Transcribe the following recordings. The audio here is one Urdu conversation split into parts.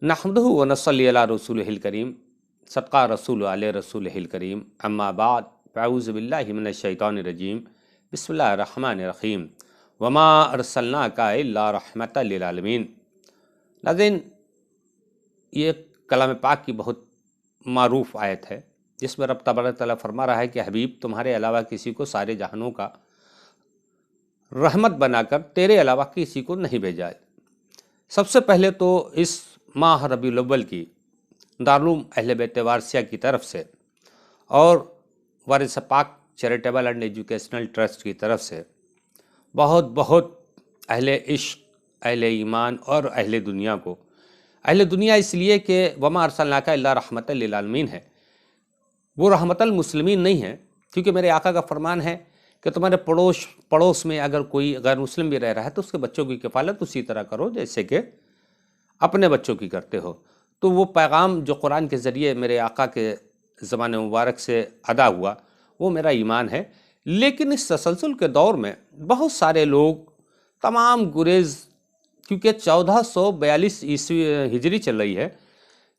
نحمدہ و نصلی علی رسولہ الکریم صدقہ رسول علیہ رسول الکریم اما بعد فاعوذ باللہ من الشیطان الرجیم بسم اللہ الرحمن الرحیم وما ارسلناک الا رحمۃ للعالمین۔ ناظرین، یہ کلام پاک کی بہت معروف آیت ہے جس میں رب تبارک تعالیٰ فرما رہا ہے کہ حبیب تمہارے علاوہ کسی کو سارے جہانوں کا رحمت بنا کر تیرے علاوہ کسی کو نہیں بھیجا ہے۔ سب سے پہلے تو اس ماہ ربیع الاول کی دارالعلوم اہل بیت وارثیہ کی طرف سے اور وارث پاک چیریٹیبل اینڈ ایجوکیشنل ٹرسٹ کی طرف سے بہت بہت اہل عشق، اہل ایمان اور اہل دنیا کو، اہل دنیا اس لیے کہ وما ارسلناک الا رحمۃ للعالمین ہے، وہ رحمت المسلمین نہیں ہے، کیونکہ میرے آقا کا فرمان ہے کہ تمہارے پڑوس میں اگر کوئی غیر مسلم بھی رہ رہا ہے تو اس کے بچوں کی کفالت اسی طرح کرو جیسے کہ اپنے بچوں کی کرتے ہو۔ تو وہ پیغام جو قرآن کے ذریعے میرے آقا کے زمان مبارک سے ادا ہوا وہ میرا ایمان ہے۔ لیکن اس تسلسل کے دور میں بہت سارے لوگ تمام گریز، کیونکہ 1442 عیسوی ہجری چل رہی ہے،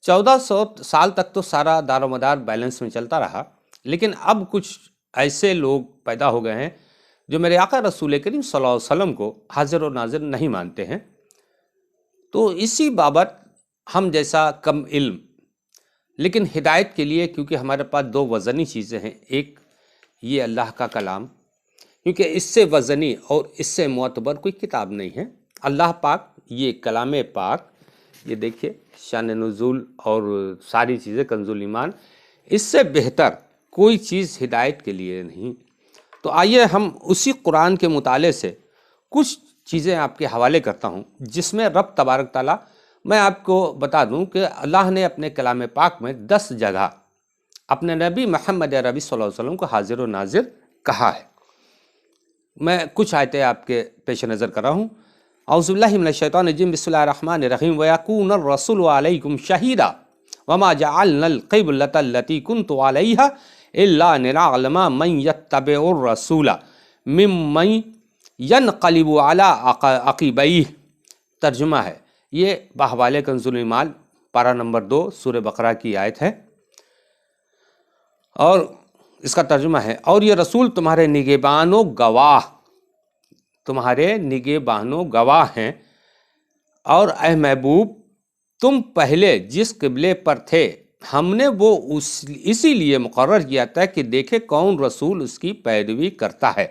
1400 سال تک تو سارا دار و مدار بیلنس میں چلتا رہا، لیکن اب کچھ ایسے لوگ پیدا ہو گئے ہیں جو میرے آقا رسول کریم صلی اللہ علیہ وسلم کو حاضر و ناظر نہیں مانتے ہیں۔ تو اسی بابت ہم جیسا کم علم لیکن ہدایت کے لیے، کیونکہ ہمارے پاس دو وزنی چیزیں ہیں، ایک یہ اللہ کا کلام، کیونکہ اس سے وزنی اور اس سے معتبر کوئی کتاب نہیں ہے، اللہ پاک، یہ کلام پاک، یہ دیکھیے شان نزول اور ساری چیزیں کنز ایمان، اس سے بہتر کوئی چیز ہدایت کے لیے نہیں۔ تو آئیے ہم اسی قرآن کے مطالعے سے کچھ چیزیں آپ کے حوالے کرتا ہوں، جس میں رب تبارک تعالیٰ، میں آپ کو بتا دوں کہ اللہ نے اپنے کلام پاک میں 10 جگہ اپنے نبی محمد عربی صلی اللہ علیہ وسلم کو حاضر و ناظر کہا ہے۔ میں کچھ آیتیں آپ کے پیش نظر کر رہا ہوں۔ اعوذ باللہ من الشیطان الرجیم، بسم اللہ الرحمن الرحیم، وَيَكُونَ الرَّسُولُ عَلَيْكُمْ شَهِيدًا وَمَا جَعَلْنَا الْقِبْلَةَ الَّتِي كُنْتُمْ عَلَيْهَا إِلَّا لِنَعْلَمَ مَن يَتَّبِعُ الرَّسُولَ مِمَّن يَنقَلِبُ عَلَىٰ عَقِبَيْهِ۔ ترجمہ ہے، یہ بحوالِ کنز ایمان پارہ نمبر 2 سورہ بقرہ کی آیت ہے، اور اس کا ترجمہ ہے، اور یہ رسول تمہارے نگہبان و گواہ، تمہارے نگہبان و گواہ ہیں، اور اے محبوب تم پہلے جس قبلے پر تھے ہم نے وہ اسی لیے مقرر کیا تھا کہ دیکھے کون رسول اس کی پیروی کرتا ہے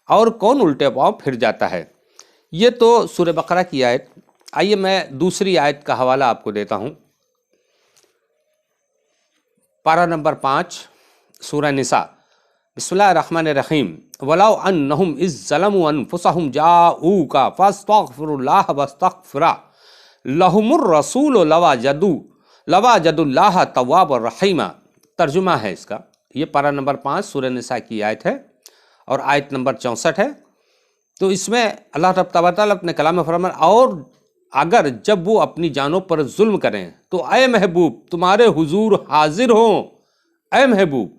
اور کون الٹے پاؤں پھر جاتا ہے۔ یہ تو سورہ بقرہ کی آیت۔ آئیے میں دوسری آیت کا حوالہ آپ کو دیتا ہوں، پارہ نمبر 5 سورہ نساء، بسم اللہ الرحمن الرحیم، وَلَوْ أَنَّهُمْ إِذ ظَّلَمُوا أَنفُسَهُمْ جَاءُوكَ فَاسْتَغْفِرُوا اللَّهَ وَاسْتَغْفَرَ لَهُمُ الرَّسُولُ لَوَجَدُوا اللَّهَ تَوَّابًا رَحِيمًا۔ ترجمہ ہے اس کا، یہ پارہ نمبر 5 سورہ نساء کی آیت ہے اور آیت نمبر 64 ہے۔ تو اس میں اللہ رب تعالیٰ اپنے کلام میں فرمان، اور اگر جب وہ اپنی جانوں پر ظلم کریں تو اے محبوب تمہارے حضور حاضر ہوں۔ اے محبوب،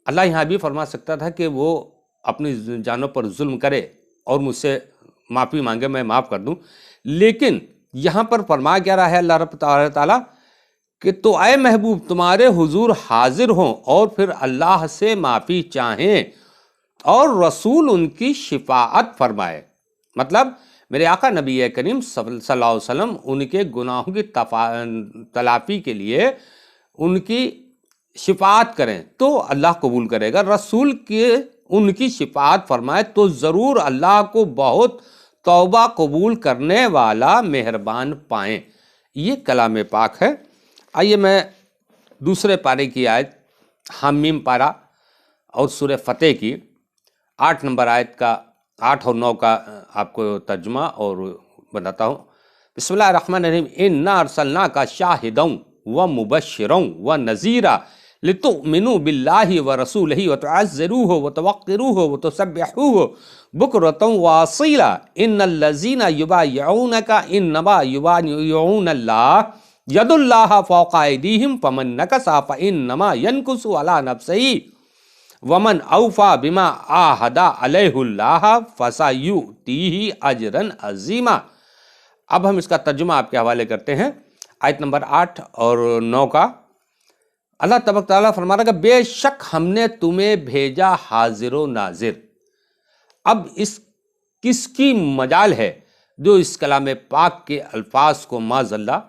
اللہ یہاں بھی فرما سکتا تھا کہ وہ اپنی جانوں پر ظلم کرے اور مجھ سے معافی مانگے، میں معاف کر دوں، لیکن یہاں پر فرما کیا رہا ہے اللہ رب تعالیٰ کہ تو اے محبوب تمہارے حضور حاضر ہوں اور پھر اللہ سے معافی چاہیں اور رسول ان کی شفاعت فرمائے۔ مطلب میرے آقا نبی کریم صلی اللہ علیہ وسلم ان کے گناہوں کی تلافی کے لیے ان کی شفاعت کریں تو اللہ قبول کرے گا، رسول کے ان کی شفاعت فرمائے تو ضرور اللہ کو بہت توبہ قبول کرنے والا مہربان پائیں۔ یہ کلام پاک ہے۔ آئیے میں دوسرے پارے کی آیت، حامیم پارہ اور سورہ فتح کی 8 نمبر آیت کا 8 اور 9 کا آپ کو ترجمہ اور بتاتا ہوں۔ بسم اللہ الرحمن الرحیم، اِنَّا أَرْسَلْنَاكَ شَاهِدًا وَمُبَشِّرًا وَنَذِيرًا لِتُؤْمِنُوا بِاللَّهِ وَرَسُولِهِ وَتُعَزِّرُوهُ وَتُوَقِّرُوهُ وَتُسَبِّحُوهُ بُكْرَةً وَأَصِيلًا إِنَّ الَّذِينَ يُبَايِعُونَكَ إِنَّمَا يُبَايِعُونَ اللَّهَ يَدُ اللَّهِ فَوْقَ أَيْدِيهِمْ فَمَن نَكَثَ فَإِنَّمَا يَنكُثُ عَلَى نَفْسِهِ وَمَنْ أَوْفَى بِمَا عَاهَدَ عَلَيْهِ اللَّهُ فَسَيُؤْتِيهِ أَجْرًا عَظِيمًا۔ اب ہم اس کا ترجمہ آپ کے حوالے کرتے ہیں۔ آیت نمبر 8 اور 9 کا اللہ تبارک تعالیٰ فرما رہا ہے کہ بے شک ہم نے تمہیں بھیجا حاضر و ناظر۔ اب اس کس کی مجال ہے جو اس کلام پاک کے الفاظ کو معاذ اللہ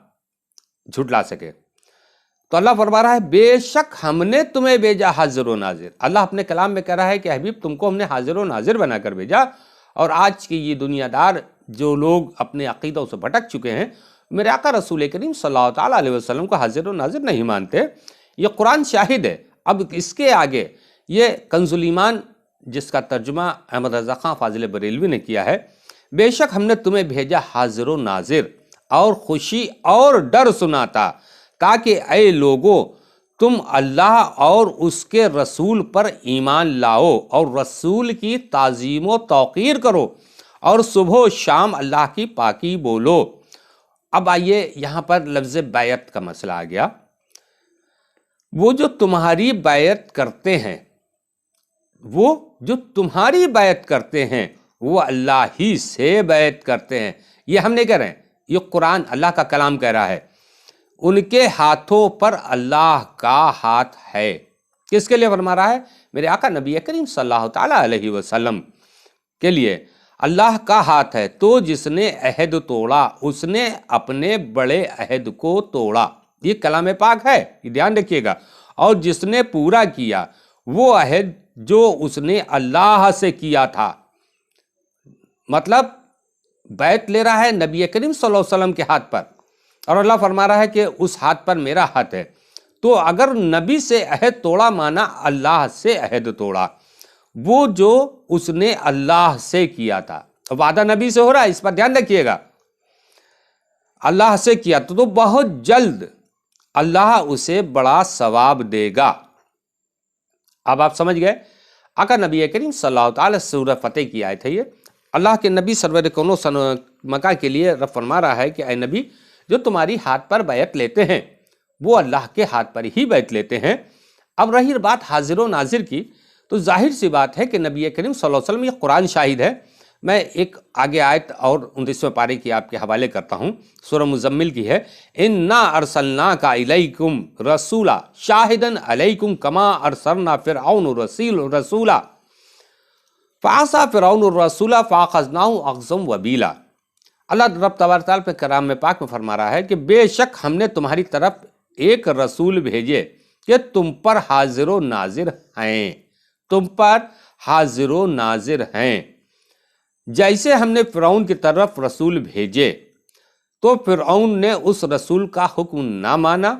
جھٹلا سکے؟ تو اللہ فرما رہا ہے بے شک ہم نے تمہیں بھیجا حاضر و ناظر۔ اللہ اپنے کلام میں کہہ رہا ہے کہ حبیب تم کو ہم نے حاضر و ناظر بنا کر بھیجا، اور آج کی یہ دنیا دار جو لوگ اپنے عقیدوں سے بھٹک چکے ہیں میرے آقا رسول کریم صلی اللہ تعالیٰ علیہ وسلم کو حاضر و ناظر نہیں مانتے۔ یہ قرآن شاہد ہے۔ اب اس کے آگے یہ کنز الایمان جس کا ترجمہ احمد رضا خان فاضل بریلوی نے کیا ہے، بے شک ہم نے تمہیں بھیجا حاضر و ناظر اور خوشی اور ڈر سناتا، تاکہ اے لوگو تم اللہ اور اس کے رسول پر ایمان لاؤ اور رسول کی تعظیم و توقیر کرو اور صبح و شام اللہ کی پاکی بولو۔ اب آئیے یہاں پر لفظ بیعت کا مسئلہ آ گیا۔ وہ جو تمہاری بیعت کرتے ہیں، وہ جو تمہاری بیعت کرتے ہیں وہ اللہ ہی سے بیعت کرتے ہیں۔ یہ ہم نہیں کہہ رہے ہیں، یہ قرآن اللہ کا کلام کہہ رہا ہے۔ ان کے ہاتھوں پر اللہ کا ہاتھ ہے۔ کس کے لیے فرما رہا ہے؟ میرے آقا نبی کریم صلی اللہ تعالیٰ علیہ وسلم کے لیے اللہ کا ہاتھ ہے۔ تو جس نے عہد توڑا اس نے اپنے بڑے عہد کو توڑا، یہ کلام پاک ہے، یہ دھیان رکھیے گا۔ اور جس نے پورا کیا وہ عہد جو اس نے اللہ سے کیا تھا، مطلب بیعت لے رہا ہے نبی کریم صلی اللہ علیہ وسلم کے ہاتھ پر، اور اللہ فرما رہا ہے کہ اس ہاتھ پر میرا ہاتھ ہے۔ تو اگر نبی سے عہد توڑا مانا اللہ سے عہد توڑا، وہ جو اس نے اللہ سے کیا تھا، وعدہ نبی سے ہو رہا ہے، اس پر دھیان رکھیے گا، اللہ سے کیا تو بہت جلد اللہ اسے بڑا ثواب دے گا۔ اب آپ سمجھ گئے؟ آقا نبی کریم صلی اللہ تعالی سورہ فتح کی آیت ہے یہ۔ اللہ کے نبی سرور کونو مکہ کے لیے رب فرما رہا ہے کہ اے نبی جو تمہاری ہاتھ پر بیعت لیتے ہیں وہ اللہ کے ہاتھ پر ہی بیعت لیتے ہیں۔ اب رہی بات حاضر و ناظر کی، تو ظاہر سی بات ہے کہ نبی کریم صلی اللہ علیہ وسلم، یہ قرآن شاہد ہے۔ میں ایک آگے آیت اور 29ویں پارے کی آپ کے حوالے کرتا ہوں، سورہ مزمل کی ہے، اِنَّا أَرْسَلْنَاكَ إِلَيْكُمْ رَسُولًا شَاهِدًا عَلَيْكُمْ كَمَا أَرْسَلْنَا فِرْعَوْنَ رَسُولًا فَعَصَىٰ فِرْعَوْنُ الرَّسُولَ فَأَخَذْنَاهُ أَخْذًا وَبِيلًا۔ اللہ رب تبارک تعالیٰ پہ کلام پاک میں فرما رہا ہے کہ بے شک ہم نے تمہاری طرف ایک رسول بھیجے کہ تم پر حاضر و ناظر ہیں، تم پر حاضر و ناظر ہیں۔ جیسے ہم نے فرعون کی طرف رسول بھیجے تو فرعون نے اس رسول کا حکم نہ مانا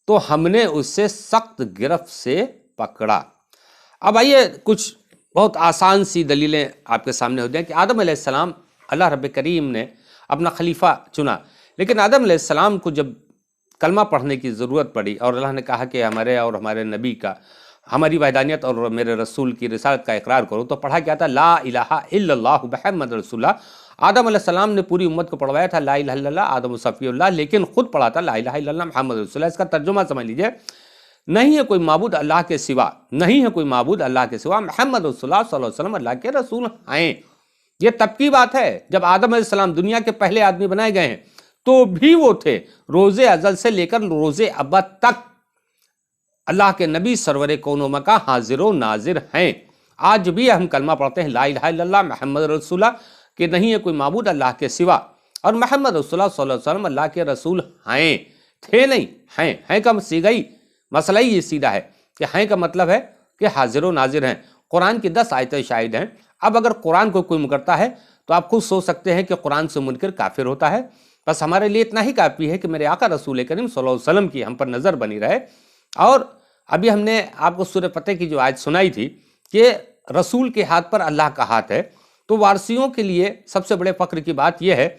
تو ہم نے اسے سخت گرفت سے پکڑا۔ اب آئیے کچھ بہت آسان سی دلیلیں آپ کے سامنے ہو جائیں کہ آدم علیہ السلام اللہ رب کریم نے اپنا خلیفہ چنا، لیکن آدم علیہ السلام کو جب کلمہ پڑھنے کی ضرورت پڑی اور اللہ نے کہا کہ ہمارے اور ہمارے نبی کا، ہماری وحدانیت اور میرے رسول کی رسالت کا اقرار کرو، تو پڑھا کیا تھا؟ لا الہ الا اللہ محمد رسول اللہ۔ آدم علیہ السلام نے پوری امت کو پڑھوایا تھا لا الہ الا اللہ آدم صفی اللہ، لیکن خود پڑھا تھا لا الہ الا اللہ محمد رسول اللہ۔ اس کا ترجمہ سمجھ لیجئے، نہیں ہے کوئی معبود اللہ کے سوا، نہیں ہے کوئی معبود اللہ کے سوا، محمد رسول اللہ صلی اللہ علیہ وسلم اللہ کے رسول ہیں۔ یہ تب کی بات ہے جب آدم علیہ السلام دنیا کے پہلے آدمی بنائے گئے ہیں، تو بھی وہ تھے روز ازل سے لے کر روز ابد تک اللہ کے نبی سرور کون و مکان حاضر و ناظر ہیں۔ آج بھی ہم کلمہ پڑھتے ہیں لا الہ الا اللہ محمد رسول اللہ، کہ نہیں ہے کوئی معبود اللہ کے سوا، اور محمد رسول اللہ صلی اللہ علیہ وسلم اللہ کے رسول ہیں، تھے نہیں، ہیں کا سیدھا ہی مسئلہ ہی یہ سیدھا ہے کہ ہیں کا مطلب ہے کہ حاضر و ناظر ہیں۔ قرآن کی 10 آیتیں شاہد ہیں۔ اب اگر قرآن کو کوئی منکرتا ہے تو آپ خود سوچ سکتے ہیں کہ قرآن سے منکر کافر ہوتا ہے۔ بس ہمارے لیے اتنا ہی کافی ہے کہ میرے آقا رسول کریم صلی اللہ علیہ وسلم کی ہم پر نظر بنی رہے۔ اور ابھی ہم نے آپ کو سورہ فتح کی جو آیت سنائی تھی کہ رسول کے ہاتھ پر اللہ کا ہاتھ ہے، تو وارثیوں کے لیے سب سے بڑے فخر کی بات یہ ہے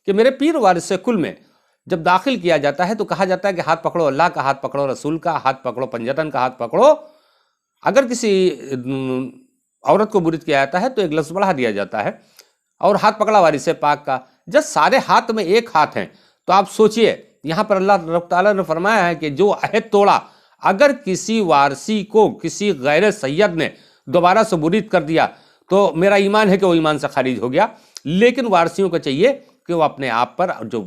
کہ میرے پیر وارث کل میں جب داخل کیا جاتا ہے تو کہا جاتا ہے کہ ہاتھ پکڑو، اللہ کا ہاتھ پکڑو، رسول کا ہاتھ پکڑو، پنجتن کا ہاتھ پکڑو۔ اگر کسی عورت کو مرید کیا جاتا ہے تو ایک لفظ بڑھا دیا جاتا ہے، اور ہاتھ پکڑا وارث پاک کا۔ جب سارے ہاتھ میں ایک ہاتھ ہیں تو آپ سوچئے، یہاں پر اللہ رب تعالیٰ نے فرمایا ہے کہ جو عہد توڑا، اگر کسی وارثی کو کسی غیر سید نے دوبارہ سے مرید کر دیا تو میرا ایمان ہے کہ وہ ایمان سے خارج ہو گیا، لیکن وارثیوں کو چاہیے کہ وہ اپنے آپ پر جو